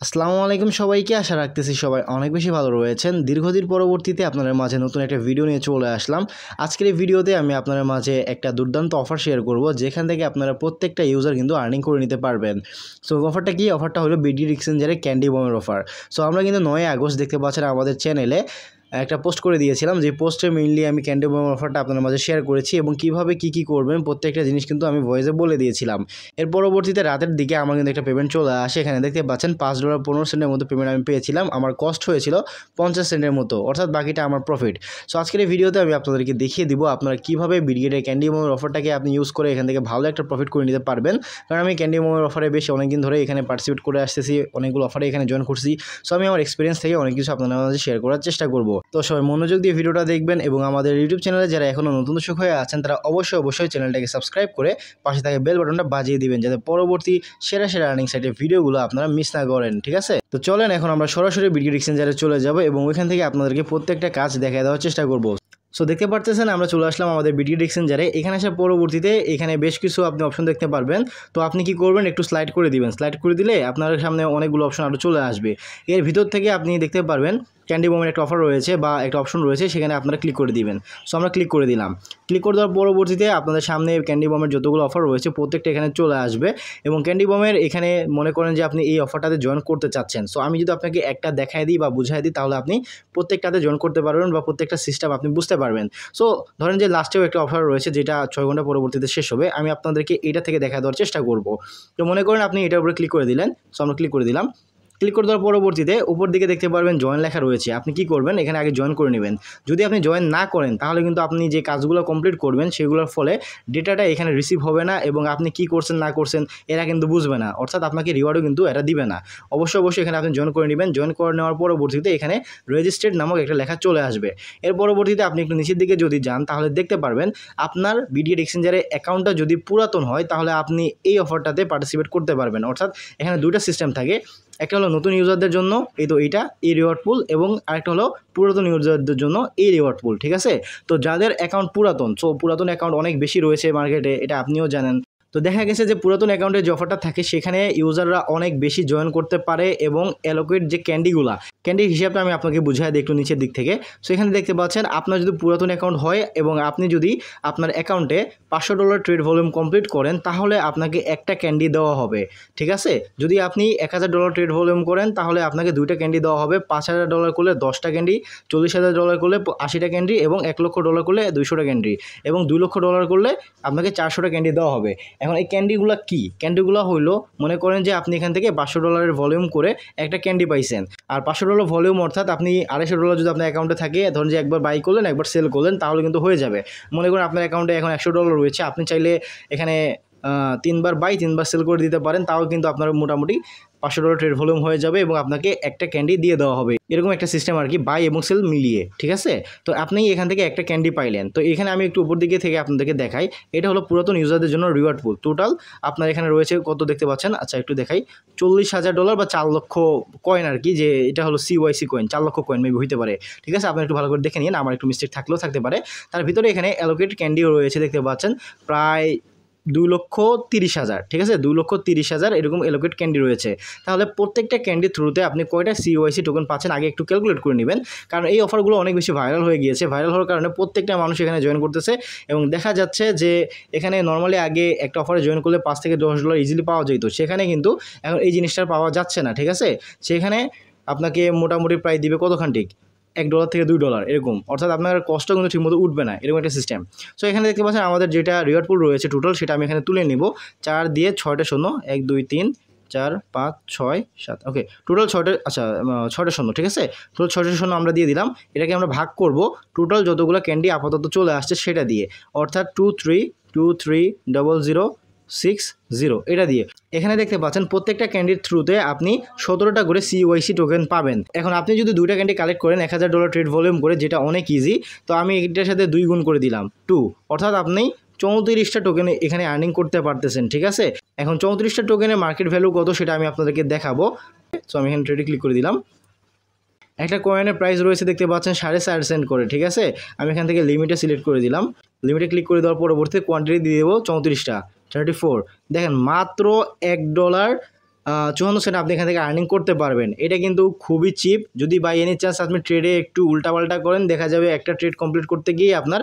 আসসালামু আলাইকুম সবাইকে। আশা রাখতেছি সবাই অনেক বেশি ভালো রয়েছেন। দীর্ঘদিন পরবর্তীতে আপনাদের মাঝে নতুন একটা ভিডিও নিয়ে চলে আসলাম। আজকের এই ভিডিওতে আমি আপনাদের মাঝে একটা দুর্দান্ত অফার শেয়ার করব, যেখান থেকে আপনারা প্রত্যেকটা ইউজার কিন্তু আর্নিং করে নিতে পারবেন। সো অফারটা কি? অফারটা হলো বিডি এক্সচেঞ্জারের ক্যান্ডি বমের অফার। সো আমরা কিন্তু 9 আগস্ট দেখতে পাচ্ছেন আমাদের চ্যানেলে একটা পোস্ট করে দিয়েছিলাম, যে পোস্টে মেইনলি আমি ক্যান্ডি বমের অফারটা আপনাদের মাঝে শেয়ার করেছি এবং কীভাবে কী করবেন প্রত্যেকটা জিনিস কিন্তু আমি ভয়েসে বলে দিয়েছিলাম। এর পরবর্তীতে রাতের দিকে আমার কিন্তু একটা পেমেন্ট চলে আসে। এখানে দেখতে পাচ্ছেন $5.15 মতো পেমেন্ট আমি পেয়েছিলাম। আমার কস্ট হয়েছিল 50 সেন্টের মতো, অর্থাৎ বাকিটা আমার প্রফিট। সো আজকের এই ভিডিওতে আমি আপনাদেরকে দেখিয়ে দিব আপনারা কীভাবে বিডগেটের ক্যান্ডি বমের অফারটাকে আপনি ইউজ করে এখান থেকে ভালো একটা প্রফিট করে নিতে পারবেন। কারণ আমি ক্যান্ডি বমের অফারে বেশ অনেকদিন ধরে এখানে পার্টিসিপেট করে আসতেছি, অনেকগুলো অফারে এখানে জয়েন করছি। সো আমি আমার এক্সপিরিয়েন্স থেকে অনেক কিছু আপনাদের মাঝে শেয়ার করার চেষ্টা করব। তো সবাই মনোযোগ দিয়ে ভিডিওটা দেখবেন এবং আমাদের ইউটিউব চ্যানেলে যারা এখনও নতুন দর্শক হয়ে আছেন তারা অবশ্যই চ্যানেলটাকে সাবস্ক্রাইব করে পাশে থাকা বেল বাটনটা বাজিয়ে দিবেন, যাতে পরবর্তী সেরা আর্নিং সাইটের ভিডিওগুলো আপনারা মিস না করেন। ঠিক আছে, তো চলেন এখন আমরা সরাসরি বিডগেট এক্সচেঞ্জারে চলে যাব এবং ওইখান থেকে আপনাদেরকে প্রত্যেকটা কাজ দেখায় দেওয়ার চেষ্টা করব। সো দেখতে পারতেছেন আমরা চলে আসলাম আমাদের বিডগেট এক্সচেঞ্জারে। এখানে আসার পরবর্তীতে এখানে বেশ কিছু আপনি অপশন দেখতে পারবেন। তো আপনি কি করবেন, একটু স্লাইড করে দিবেন। স্লাইড করে দিলে আপনার সামনে অনেকগুলো অপশন আরও চলে আসবে। এর ভিতর থেকে আপনি দেখতে পারবেন ক্যান্ডি বমের একটা অফার রয়েছে বা একটা অপশন রয়েছে, সেখানে আপনারা ক্লিক করে দিবেন। সো আমরা ক্লিক করে দিলাম। ক্লিক করে দেওয়ার পরবর্তীতে আপনাদের সামনে ক্যান্ডি বমের যতগুলো অফার রয়েছে প্রত্যেকটা এখানে চলে আসবে এবং ক্যান্ডি বমের এখানে মনে করেন যে আপনি এই অফারটাতে জয়েন করতে চাচ্ছেন। সো আমি যদি আপনাকে একটা দেখায় দিই বা বুঝাই দিই, তাহলে আপনি প্রত্যেকটাতে জয়েন করতে পারবেন বা প্রত্যেকটা সিস্টেম আপনি বুঝতে পারবেন। সো ধরেন যে লাস্টেও একটা অফার রয়েছে যেটা 6 ঘন্টা পরবর্তীতে শেষ হবে। আমি আপনাদেরকে এটা থেকে দেখা দেওয়ার চেষ্টা করব। তো মনে করেন আপনি এটার উপরে ক্লিক করে দিলেন। সো আমরা ক্লিক করে দিলাম। ক্লিক করে দেওয়ার পরবর্তীতে উপর দিকে দেখতে পারবেন জয়েন লেখা রয়েছে। আপনি কি করবেন, এখানে আগে জয়েন করে নেবেন। যদি আপনি জয়েন না করেন তাহলে কিন্তু আপনি যে কাজগুলো কমপ্লিট করবেন সেগুলোর ফলে ডেটাটা এখানে রিসিভ হবে না এবং আপনি কি করছেন না করছেন এরা কিন্তু বুঝবে না, অর্থাৎ আপনাকে রিওয়ার্ডও কিন্তু এরা দিবে না। অবশ্যই এখানে আপনি জয়েন করে নেবেন। জয়েন করে নেওয়ার পরবর্তীতে এখানে রেজিস্টার্ড নামক একটা লেখা চলে আসবে। এর পরবর্তীতে আপনি একটু নিচের দিকে যদি যান তাহলে দেখতে পারবেন আপনার বিডগেট এক্সচেঞ্জারের অ্যাকাউন্টটা যদি পুরাতন হয় তাহলে আপনি এই অফারটাতে পার্টিসিপেট করতে পারবেন। অর্থাৎ এখানে দুইটা সিস্টেম থাকে, একটা হলো নতুন ইউজারদের জন্য এই রিওয়ার্ড পুল এবং আরেকটা হলো পুরাতন ইউজারদের জন্য এই রিওয়ার্ড পুল। ঠিক আছে, তো যাদের অ্যাকাউন্ট পুরাতন, পুরাতন অ্যাকাউন্ট অনেক বেশি রয়েছে মার্কেটে, এটা আপনিও জানেন। তো দেখা গেছে যে পুরাতন অ্যাকাউন্টের যে অফারটা থাকে সেখানে ইউজাররা অনেক বেশি জয়েন করতে পারে এবং অ্যালোকেট যে ক্যান্ডির হিসাবটা আমি আপনাকে বুঝাই দিই একটু নিচের দিক থেকে। সো এখানে দেখতে পাচ্ছেন আপনার যদি পুরাতন অ্যাকাউন্ট হয় এবং আপনি যদি আপনার অ্যাকাউন্টে $500 ট্রেড ভলিউম কমপ্লিট করেন তাহলে আপনাকে একটা ক্যান্ডি দেওয়া হবে। ঠিক আছে, যদি আপনি $1000 ট্রেড ভলিউম করেন তাহলে আপনাকে 2টা ক্যান্ডি দেওয়া হবে। $5000 করলে 10টা ক্যান্ডি, $40,000 করলে 80টা ক্যান্ডি এবং $1,00,000 করলে 200টা ক্যান্ডি এবং $2,00,000 করলে আপনাকে 400টা ক্যান্ডি দেওয়া হবে। এখন এই ক্যান্ডিগুলো কি? ক্যান্ডিগুলো হইলো মনে করেন যে আপনি এখান থেকে $500 ভলিউম করে একটা ক্যান্ডি পাইছেন, আর $500 ভলিউম অর্থাৎ আপনি $250 যদি আপনার অ্যাকাউন্টে থাকে, ধরুন যে একবার বাই করলেন একবার সেল করলেন তাহলে কিন্তু হয়ে যাবে। মনে করেন আপনার অ্যাকাউন্টে এখন $100 রয়েছে, আপনি চাইলে এখানে 3বার বাই 3বার সেল করে দিতে পারেন, তাও কিন্তু আপনার মোটামুটি $500 ট্রেড ভলিউম হয়ে যাবে এবং আপনাকে একটা ক্যান্ডি দিয়ে দেওয়া হবে। এরকম একটা সিস্টেম আর কি, বাই এবং সেল মিলিয়ে। ঠিক আছে, তো আপনি এখান থেকে একটা ক্যান্ডি পাইলেন। তো এখানে আমি একটু উপর দিকে থেকে আপনাদেরকে দেখাই, এটা হলো পুরাতন ইউজারদের জন্য রিওয়ার্ড পুল। টোটাল আপনার এখানে রয়েছে কত দেখতে পাচ্ছেন, আচ্ছা একটু দেখাই, $40,000 বা 4 লক্ষ কয়েন আর কি, যে এটা হলো CYC কয়েন, 4 লক্ষ কয়েন মেবি হইতে পারে। ঠিক আছে, আপনি একটু ভালো করে দেখে নিন, আমার একটু মিস্টেক থাকলেও থাকতে পারে। তার ভিতরে এখানে অ্যালোকেট ক্যান্ডিও রয়েছে দেখতে পাচ্ছেন প্রায় 2,30,000। ঠিক আছে, 2,30,000 এরকম অ্যালোকেট ক্যান্ডি রয়েছে। তাহলে প্রত্যেকটা ক্যান্ডির থ্রুতে আপনি কয়টা CYC টোকেন পাচ্ছেন আগে একটু ক্যালকুলেট করে নেবেন, কারণ এই অফারগুলো অনেক বেশি ভাইরাল হয়ে গিয়েছে। ভাইরাল হওয়ার কারণে প্রত্যেকটা মানুষ এখানে জয়েন করতেছে এবং দেখা যাচ্ছে যে এখানে নর্মালি আগে একটা অফারে জয়েন করলে $5 থেকে $10 ইজিলি পাওয়া যেত, সেখানে কিন্তু এখন এই জিনিসটা পাওয়া যাচ্ছে না। ঠিক আছে, সেখানে আপনাকে মোটামুটি প্রায় দিবে কতখান, ঠিক $1 থেকে $2 এরকম, অর্থাৎ আপনার কষ্ট কিন্তু ঠিকমতো উঠবে না, এরকম একটা সিস্টেম। সো এখানে দেখতে পাচ্ছেন আমাদের যেটা রিওয়ার্ড পুল রয়েছে টোটাল, সেটা আমি এখানে তুলে নিব। 4 দিয়ে 6টা শূন্য, 1 2 3 4 5 6 7, ওকে টোটাল 6টা, আচ্ছা 6টা শূন্য। ঠিক আছে, টোটাল 6টা শূন্য আমরা দিয়ে দিলাম। এটাকে আমরা ভাগ করব টোটাল যতগুলো ক্যান্ডি আপাতত চলে আসছে সেটা দিয়ে, অর্থাৎ 23230060 এটা দিয়ে। এখানে দেখতে পাচ্ছেন প্রত্যেকটা ক্যান্ডির থ্রুতে আপনি 17টা করে CYC টোকেন পাবেন। এখন আপনি যদি 2টা ক্যান্ডি কালেক্ট করেন $1000 ট্রেড ভলিউম করে, যেটা অনেক ইজি, তো আমি এটার সাথে 2 গুণ করে দিলাম 2, অর্থাৎ আপনি 34টা টোকেন এখানে আর্নিং করতে পারতেছেন। ঠিক আছে, এখন 34টা টোকেনের মার্কেট ভ্যালু কত সেটা আমি আপনাদেরকে দেখাবো। সো আমি এখানে ট্রেডে ক্লিক করে দিলাম। একটা কয়েনের প্রাইস রয়েছে দেখতে পাচ্ছেন 4.5 সেন্ট করে। ঠিক আছে, আমি এখান থেকে লিমিটে সিলেক্ট করে দিলাম। লিমিটে ক্লিক করে দেওয়ার পরবর্তীতে কোয়ান্টিটি দিয়ে দেবো 34টা, 34। দেখেন মাত্র $1 সেন্ট আপনি এখান থেকে আর্নিং করতে পারবেন। এটা কিন্তু খুবই চিপ। যদি বাই এনি চান্স আপনি ট্রেডে একটু উল্টাপাল্টা করেন, দেখা যাবে একটা ট্রেড কমপ্লিট করতে গিয়ে আপনার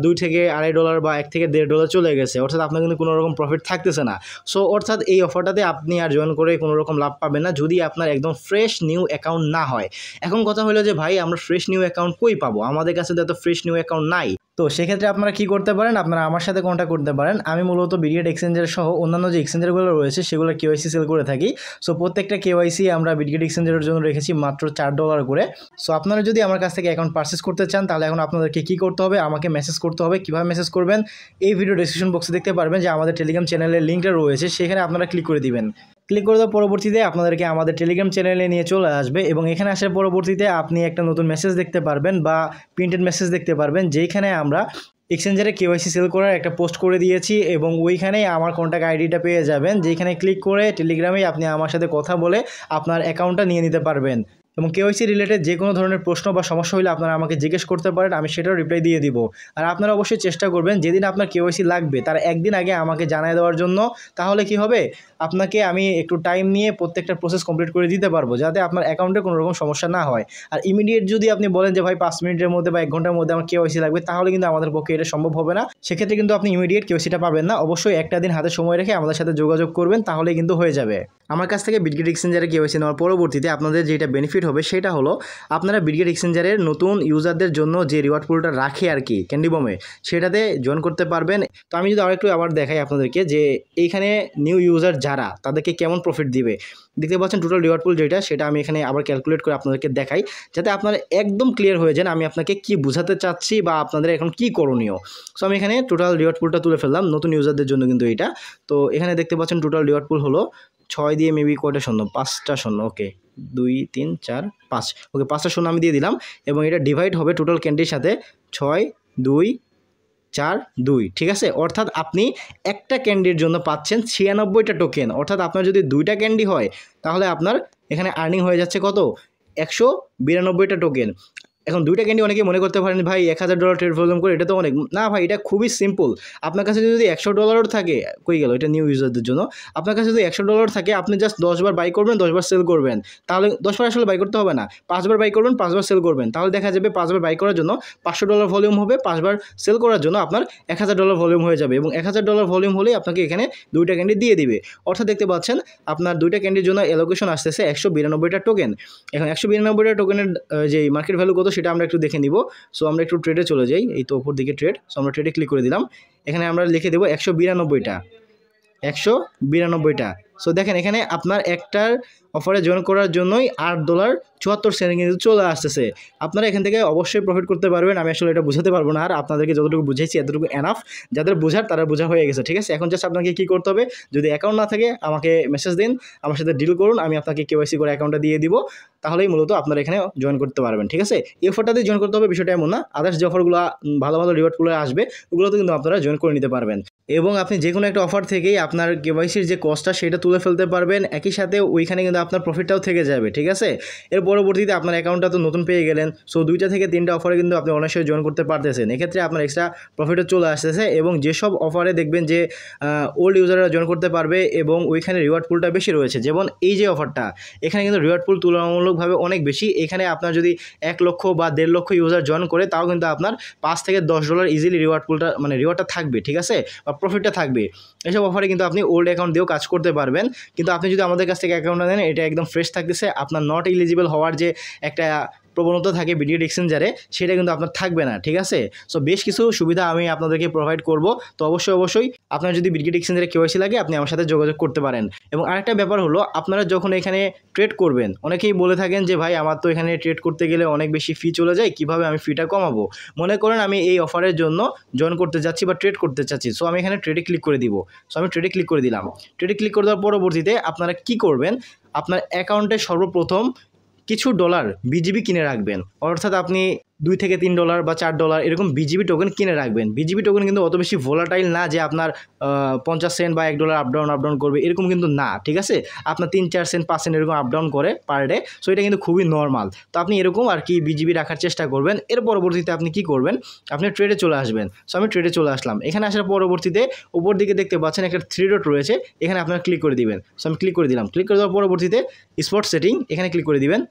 $2 থেকে $2.5 বা $1 থেকে $1.5 চলে গেছে, অর্থাৎ আপনার কিন্তু কোনো রকম প্রফিট থাকতেছে না। সো অর্থাৎ এই অফারটাতে আপনি আর জয়েন করে কোনো রকম লাভ পাবেন না যদি আপনার একদম ফ্রেশ নিউ অ্যাকাউন্ট না হয়। এখন কথা হলো যে ভাই আমরা ফ্রেশ নিউ অ্যাকাউন্ট কই পাবো, আমাদের কাছে তো এত ফ্রেশ নিউ অ্যাকাউন্ট নাই। তো সেক্ষেত্রে আপনারা কি করতে পারেন, আপনারা আমার সাথে কন্ট্যাক্ট করতে পারেন। আমি মূলত বিটগেট এক্সচেঞ্জার সহ অন্যান্য যে এক্সচেঞ্জারগুলো রয়েছে সেগুলো কেওয়াইসি সেল করে থাকি। সো প্রত্যেকটা কেওয়াইসি আমরা বিটগেট এক্সচেঞ্জারের জন্য রেখেছি মাত্র $4 করে। সো আপনারা যদি আমার কাছ থেকে অ্যাকাউন্ট পারচেস করতে চান তাহলে এখন আপনাদেরকে কী করতে হবে, আমাকে মেসেজ করতে হবে। কীভাবে মেসেজ করবেন, এই ভিডিও ডেসক্রিপশন বক্সে দেখতে পারবেন যে আমাদের টেলিগ্রাম চ্যানেলের লিঙ্কটা রয়েছে, সেখানে আপনারা ক্লিক করে দিবেন। ক্লিক করে দেওয়ার পরবর্তীতে আপনাদেরকে আমাদের টেলিগ্রাম চ্যানেলে নিয়ে চলে আসবে এবং এখানে আসার পরবর্তীতে আপনি একটা নতুন মেসেজ দেখতে পারবেন বা প্রিন্টেড মেসেজ দেখতে পারবেন, যেখানে আমরা এক্সচেঞ্জারে কেওয়াইসি সেল করার একটা পোস্ট করে দিয়েছি এবং ওইখানেই আমার কন্ট্যাক্ট আইডিটা পেয়ে যাবেন, যেখানে ক্লিক করে টেলিগ্রামে আপনি আমার সাথে কথা বলে আপনার অ্যাকাউন্টটা নিয়ে নিতে পারবেন। এবং কেওয়াইসি রিলেটেড যে কোনো ধরনের প্রশ্ন বা সমস্যা হলে আপনারা আমাকে জিজ্ঞেস করতে পারেন, আমি সেটাও রিপ্লাই দিয়ে দিব। আর আপনারা অবশ্যই চেষ্টা করবেন যেদিন আপনার কেওয়াইসি লাগবে তার একদিন আগে আমাকে জানিয়ে দেওয়ার জন্য। তাহলে কি হবে, আপনাকে আমি একটু টাইম নিয়ে প্রত্যেকটা প্রসেস কমপ্লিট করে দিতে পারবো, যাতে আপনার অ্যাকাউন্টে কোনো রকম সমস্যা না হয়। আর ইমিডিয়েট যদি আপনি বলেন যে ভাই 5 মিনিটের মধ্যে বা 1 ঘন্টার মধ্যে আমার কেওয়াইসি লাগবে, তাহলে কিন্তু আমাদের পক্ষে এটা সম্ভব হবে না। সেক্ষেত্রে কিন্তু আপনি ইমিডিয়েট কেওয়াইসিটা পাবেন না। অবশ্যই একটা দিন হাতে সময় রেখে আমাদের সাথে যোগাযোগ করবেন, তাহলে কিন্তু হয়ে যাবে। আমার কাছ থেকে বিটগেট এক্সচেঞ্জারে কেওয়াইসি নেওয়ার পরবর্তীতে আপনাদের যেটা বেনিফিট হবে সেটা হলো আপনারা বিটগেট এক্সচেঞ্জারের নতুন ইউজারদের জন্য যে রিওয়ার্ড পুলটা রাখে আর কি ক্যান্ডি বমে, সেটাতে জয়েন করতে পারবেন। তো আমি যদি আরেকটু আবার দেখাই আপনাদেরকে যে এইখানে নিউ ইউজার যারা তাদেরকে কেমন প্রফিট দিবে, দেখতে পাচ্ছেন টোটাল রিওয়ার্ড পুল যেটা, সেটা আমি এখানে আবার ক্যালকুলেট করে আপনাদেরকে দেখাই, যাতে আপনারা একদম ক্লিয়ার হয়ে যান আমি আপনাকে কি বোঝাতে চাচ্ছি বা আপনাদের এখন কি করণীয়। সো আমি এখানে টোটাল রিওয়ার্ড পুলটা তুলে ফেললাম নতুন ইউজারদের জন্য কিন্তু এটা। তো এখানে দেখতে পাচ্ছেন টোটাল রিওয়ার্ড পুল হলো 6 দিয়ে মেবি কয়টা শূন্য, 5টা শূন্য, ওকে 2 3 4 5, ওকে 5টা শূন্য আমি দিয়ে দিলাম। এবং এটা ডিভাইড হবে টোটাল ক্যান্ডির সাথে 6 2 4 2, ঠিক আছে। অর্থাৎ আপনি একটা ক্যান্ডির জন্য পাচ্ছেন 96টা টোকেন। অর্থাৎ আপনার যদি 2টা ক্যান্ডি হয় তাহলে আপনার এখানে আর্নিং হয়ে যাচ্ছে কত, 192টা টোকেন। এখন 2টা ক্যান্ডি অনেকে মনে করতে পারেন ভাই $1000 ট্রেড ভলিউম করে এটা তো অনেক না ভাই, এটা খুবই সিম্পল। আপনার কাছে যদি $100 থাকে, কই গেল এটা নিউ ইউজারদের জন্য, আপনার কাছে যদি $100 থাকে আপনি জাস্ট 10 বার বাই করবেন, 10 বার সেল করবেন। তাহলে 10 বার আসলে বাই করতে হবে না, 5 বার বাই করবেন, 5 বার সেল করবেন। তাহলে দেখা যাবে 5 বার বাই করার জন্য $500 ভলিউম হবে, 5 বার সেল করার জন্য আপনার $1000 ভলিউম হয়ে যাবে। এবং $1000 ভলিউম হলেই আপনাকে এখানে 2টা ক্যান্ডি দিয়ে দিবে। অর্থাৎ দেখতে পাচ্ছেন আপনার 2টা ক্যান্ডির জন্য অ্যালোকেশন আসতেছে 192টা টোকেন। এখন 192টা টোকেনের যে মার্কেট ভ্যালু কত সেটা আমরা একটু দেখে নিব। সো আমরা একটু ট্রেডে চলে যাই, এই তো উপর দিকে ট্রেড। সো আমরা ট্রেডে ক্লিক করে দিলাম, এখানে আমরা লিখে দেবো 192টা। সো দেখেন এখানে আপনার একটার অফারে জয়েন করার জন্যই $8.74 কিন্তু চলে আসতেছে। আপনারা এখান থেকে অবশ্যই প্রফিট করতে পারবেন। আমি আসলে এটা বুঝাতে পারবো না, আর আপনাদেরকে যতটুকু বুঝাইছি এতটুকু এনাফ। যাদের বোঝার তারা বোঝা হয়ে গেছে, ঠিক আছে। এখন জাস্ট আপনাকে কী করতে হবে, যদি অ্যাকাউন্ট না থাকে আমাকে মেসেজ দিন, আমার সাথে ডিল করুন, আমি আপনাকে কেওয়াইসি করে অ্যাকাউন্টটা দিয়ে দিব। তাহলেই মূলত আপনারা এখানে জয়েন করতে পারবেন, ঠিক আছে। এই অফারটাতে জয়েন করতে হবে বিষয়টা এমন না, আদার্স যে অফারগুলো ভালো ভালো রিওয়ার্ডগুলো আসবে ওগুলোতে কিন্তু আপনারা জয়েন করে নিতে পারবেন। এবং আপনি যে কোনো একটা অফার থেকেই আপনার কেওয়াইসির যে কস্টটা সেটা তুলে ফেলতে পারবেন, একই সাথে ওইখানে কিন্তু আপনার প্রফিটটাও থেকে যাবে, ঠিক আছে। এর পরবর্তীতে আপনার অ্যাকাউন্টটা তো নতুন পেয়ে গেলেন, সো 2টা থেকে 3টা অফারে কিন্তু আপনি অনায়াসে জয়েন করতে পারতেছেন। এক্ষেত্রে আপনার এক্সট্রা প্রফিটও চলে আসতেছে। এবং যেসব অফারে দেখবেন যে ওল্ড ইউজাররা জয়েন করতে পারবে এবং ওইখানে রিওয়ার্ড পুলটা বেশি রয়েছে, যেমন এই যে অফারটা, এখানে কিন্তু রিওয়ার্ড পুল তুলনামূলকভাবে অনেক বেশি। এখানে আপনার যদি 1 লক্ষ বা 1.5 লক্ষ ইউজার জয়েন করে, তাও কিন্তু আপনার $5 থেকে $10 ইজিলি রিওয়ার্ড পুলটা মানে রিওয়ার্ডটা থাকবে, ঠিক আছে, বা প্রফিটটা থাকবে। এসব অফারে কিন্তু আপনি ওল্ড অ্যাকাউন্ট দিয়েও কাজ করতে পারবেন। কিন্তু আপনি যদি আমাদের কাছ থেকে অ্যাকাউন্টটা নেন, এটা একদম ফ্রেশ থাকতেছে। আপনার নট এলিজিবল হওয়ার যে একটা প্রবণতা থাকে বিটগেট এক্সচেঞ্জারে, সেটা কিন্তু আপনার থাকবে না, ঠিক আছে। সো বেশ কিছু সুবিধা আমি আপনাদেরকে প্রোভাইড করব। তো অবশ্যই আপনার যদি বিটগেট এক্সচেঞ্জারে কেওয়াইসি লাগে আপনি আমার সাথে যোগাযোগ করতে পারেন। এবং আরেকটা ব্যাপার হলো, আপনারা যখন এখানে ট্রেড করবেন, অনেকেই বলে থাকেন যে ভাই আমার তো এখানে ট্রেড করতে গেলে অনেক বেশি ফি চলে যায়, কিভাবে আমি ফিটা কমাবো। মনে করেন আমি এই অফারের জন্য জয়েন করতে যাচ্ছি বা ট্রেড করতে চাচ্ছি, সো আমি এখানে ট্রেডে ক্লিক করে দিব। সো আমি ট্রেডে ক্লিক করে দিলাম। ট্রেডে ক্লিক করে দেওয়ার পরবর্তীতে আপনারা কি করবেন, আপনার অ্যাকাউন্টে সর্বপ্রথম কিছু ডলার বিজিবি কিনে রাখবেন। অর্থাৎ আপনি $2 থেকে $3 বা $4 এরকম বিজিবি টোকেন কিনে রাখবেন। বিজিবি টোকেন কিন্তু অত বেশি ভোলাটাইল না যে আপনার 50 সেন্ট বা $1 আপ ডাউন করবে, এরকম কিন্তু না, ঠিক আছে। আপনার 3-4 সেন্ট 5 সেন্ট এরকম আপ ডাউন করে পার ডে। সো এটা কিন্তু খুবই নর্মাল। তো আপনি এরকম আর কি বিজিবি রাখার চেষ্টা করবেন। এর পরবর্তীতে আপনি কি করবেন, আপনি ট্রেডে চলে আসবেন। সো আমি ট্রেডে চলে আসলাম। এখানে আসার পরবর্তীতে উপর দিকে দেখতে পাচ্ছেন একটা 3 ডট রয়েছে, এখানে আপনারা ক্লিক করে দিবেন। সো আমি ক্লিক করে দিলাম। ক্লিক করে দেওয়ার পরবর্তীতে স্পট সেটিং এখানে ক্লিক করে দিবেন।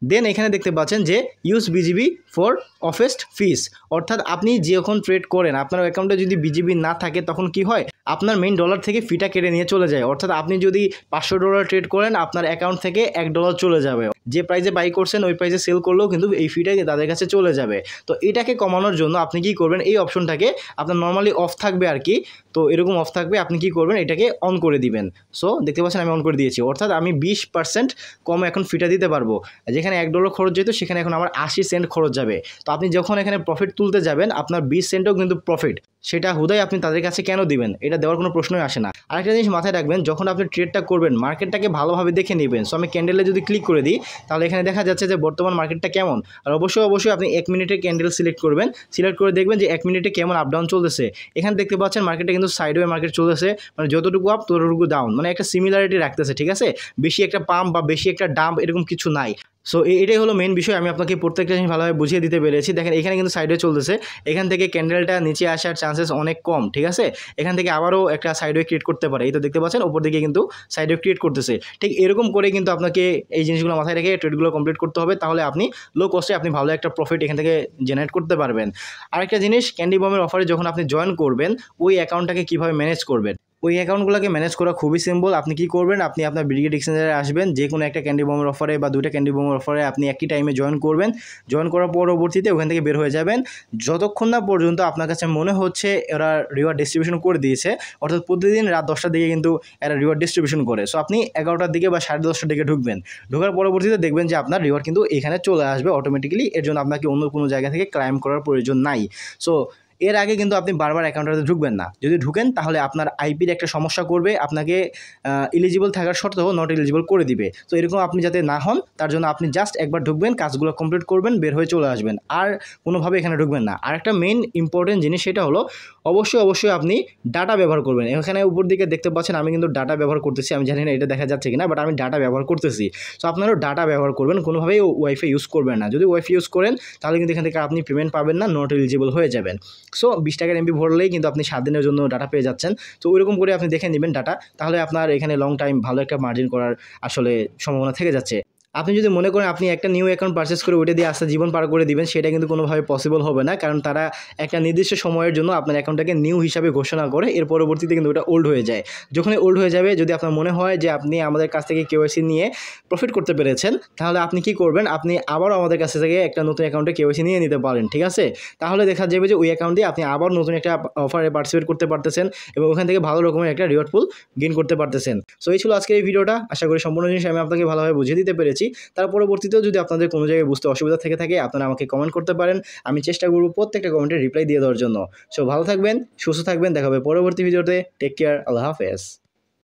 দেন এখানে দেখতে পাচ্ছেন যে ইউজ বিজিবি ফর অফেস্ট ফিস, অর্থাৎ আপনি যখন ট্রেড করেন আপনার অ্যাকাউন্টে যদি বিজিবি না থাকে তখন কি হয়, আপনার মেইন ডলার থেকে ফিটা কেটে নিয়ে চলে যায়। অর্থাৎ আপনি যদি $500 ট্রেড করেন আপনার অ্যাকাউন্ট থেকে $1 চলে যাবে। যে প্রাইসে বাই করছেন ওই প্রাইসে সেল করলেও কিন্তু এই ফিটা তাদের কাছে চলে যাবে। তো এটাকে কমানোর জন্য আপনি কি করবেন, এই অপশনটাকে আপনার নর্মালি অফ থাকবে আর কি। তো এরকম অফ থাকবে, আপনি কি করবেন, এটাকে অন করে দিবেন। সো দেখতে পাচ্ছেন আমি অন করে দিয়েছি, অর্থাৎ আমি 20% কম এখন ফিটা দিতে পারবো। যেখানে $1 খরচ যেত সেখানে এখন আমার 80 সেন্ট খরচ যাবে। তো আপনি যখন এখানে প্রফিট তুলতে যাবেন আপনার 20 সেন্টও কিন্তু প্রফিট, সেটা হুদাই আপনি তাদের কাছে কেন দিবেন, এটা দেওয়ার কোনো প্রশ্নই আসে না। আরেকটা জিনিস মাথায় রাখবেন, যখন আপনি ট্রেডটা করবেন মার্কেটটাকে ভালোভাবে দেখে নেবেন। সো আমি ক্যান্ডেলে যদি ক্লিক করে দিই তাহলে এখানে দেখা যাচ্ছে যে বর্তমান মার্কেটটা কেমন। আর অবশ্যই আপনি 1 মিনিটের ক্যান্ডেল সিলেক্ট করবেন। সিলেক্ট করে দেখবেন যে 1 মিনিটে কেমন আপ ডাউন চলতেছে। এখানে দেখতে পাচ্ছেন মার্কেটটা কিন্তু সাইডওয়ে মার্কেট চলতেছে, মানে যতটুকু আপ ততটুকু ডাউন, মানে একটা সিমিলারিটি রাখতেছে, ঠিক আছে। বেশি একটা পাম্প বা বেশি একটা ডাম্প এরকম কিছু নাই। সো এটাই হলো মেন বিষয়। আমি আপনাকে প্রত্যেকটা জিনিস ভালোভাবে বুঝিয়ে দিতে পেরেছি। দেখেন এখানে কিন্তু সাইডে চলতেছে, এখান থেকে ক্যান্ডেলটা নিচে আসার চান্সেস অনেক কম, ঠিক আছে। এখান থেকে আবারও একটা সাইডওয়ে ক্রিয়েট করতে পারে, এই তো দেখতে পাচ্ছেন ওপর দিকে কিন্তু সাইডওয়ে ক্রিয়েট করতেছে। ঠিক এরকম করে কিন্তু আপনাকে এই জিনিসগুলো মাথায় রেখে ট্রেডগুলো কমপ্লিট করতে হবে, তাহলে আপনি লো কস্টে আপনি ভালো একটা প্রফিট এখান থেকে জেনারেট করতে পারবেন। আরেকটা জিনিস, ক্যান্ডি বমের অফারে যখন আপনি জয়েন করবেন ওই অ্যাকাউন্টটাকে কীভাবে ম্যানেজ করবেন, ওই অ্যাকাউন্টগুলোকে ম্যানেজ করা খুবই সিম্পল। আপনি কি করবেন, আপনি আপনার ব্রিগেড এক্সচেঞ্জারে আসবেন, যে কোনো একটা ক্যান্ডি বমের অফারে বা 2টা ক্যান্ডি বমের অফারে আপনি একই টাইমে জয়েন করবেন। জয়েন করার পরবর্তীতে ওখান থেকে বের হয়ে যাবেন, যতক্ষণ না পর্যন্ত আপনার কাছে মনে হচ্ছে এরা রিওয়ার্ড ডিস্ট্রিবিউশন করে দিয়েছে। অর্থাৎ প্রতিদিন রাত 10টার দিকে কিন্তু এরা রিওয়ার্ড ডিস্ট্রিবিউশন করে। সো আপনি 11টার দিকে বা 10:30টার দিকে ঢুকবেন। ঢোকার পরবর্তীতে দেখবেন যে আপনার রিওয়ার্ড কিন্তু এখানে চলে আসবে অটোমেটিক্যালি। এর জন্য আপনাকে অন্য কোনো জায়গা থেকে ক্লাইম করার প্রয়োজন নাই। সো এর আগে কিন্তু আপনি বারবার অ্যাকাউন্টটাতে ঢুকবেন না। যদি ঢুকেন তাহলে আপনার আইপির একটা সমস্যা করবে, আপনাকে এলিজিবল থাকার সত্ত্বেও নট এলিজিবল করে দিবে। তো এরকম আপনি যাতে না হন তার জন্য আপনি জাস্ট একবার ঢুকবেন, কাজগুলো কমপ্লিট করবেন, বের হয়ে চলে আসবেন, আর কোনোভাবে এখানে ঢুকবেন না। আর একটা মেইন ইম্পর্টেন্ট জিনিস সেটা হলো অবশ্যই আপনি ডাটা ব্যবহার করবেন। এখানে উপর দিকে দেখতে পাচ্ছেন আমি কিন্তু ডাটা ব্যবহার করতেছি, আমি জানি না এটা দেখা যাচ্ছে কিনা, বাট আমি ডাটা ব্যবহার করতেছি। সো আপনারাও ডাটা ব্যবহার করবেন, কোনোভাবেই ওয়াইফাই ইউজ করবেন না। যদি ওয়াইফাই ইউজ করেন তাহলে কিন্তু এখান থেকে আপনি পেমেন্ট পাবেন না, নট এলিজিবল হয়ে যাবেন। সো 20 টাকার এমবি ভরলেই কিন্তু আপনি 7 দিনের জন্য ডাটা পেয়ে যাচ্ছেন। তো ওইরকম করে আপনি দেখে নেবেন ডাটা, তাহলে আপনার এখানে লং টাইম ভালো একটা মার্জিন করার আসলে সম্ভাবনা থেকে যাচ্ছে। আপনি যদি মনে করেন আপনি একটা নিউ অ্যাকাউন্ট পারচেস করে ওইটা দিয়ে আস্তে জীবন পার করে দিবেন, সেটা কিন্তু কোনোভাবে পসিবল হবে না, কারণ তারা একটা নির্দিষ্ট সময়ের জন্য আপনার অ্যাকাউন্টটাকে নিউ হিসাবে ঘোষণা করে, এর পরবর্তীতে কিন্তু ওটা ওল্ড হয়ে যায়। যখনই ওল্ড হয়ে যাবে, যদি আপনার মনে হয় যে আপনি আমাদের কাছ থেকে কেওয়াইসি নিয়ে প্রফিট করতে পেরেছেন, তাহলে আপনি কি করবেন, আপনি আবারও আমাদের কাছ থেকে একটা নতুন অ্যাকাউন্টে কেওয়াইসি নিয়ে নিতে পারেন, ঠিক আছে। তাহলে দেখা যাবে যে ওই অ্যাকাউন্ট দিয়ে আপনি আবার নতুন একটা অফারে পার্টিসিপেট করতে পারতেছেন এবং ওখান থেকে ভালো রকমের একটা রিওয়ার্ড পুল গেইন করতে পারতেছেন। সো এই ছিল আজকের এই ভিডিওটা। আশা করি সম্পূর্ণ জিনিস আমি আপনাকে ভালোভাবে বুঝিয়ে দিতে পেরেছি। তার পরবর্তীতেও যদি আপনাদের কোনো জায়গায় বুঝতে অসুবিধা থেকে থাকে আপনারা আমাকে কমেন্ট করতে পারেন, আমি চেষ্টা করব প্রত্যেকটা কমেন্টে রিপ্লাই দিয়ে দেওয়ার জন্য। সো ভালো থাকবেন, সুস্থ থাকবেন, দেখা হবে পরবর্তী ভিডিওতে। টেক কেয়ার, আল্লাহ হাফেজ।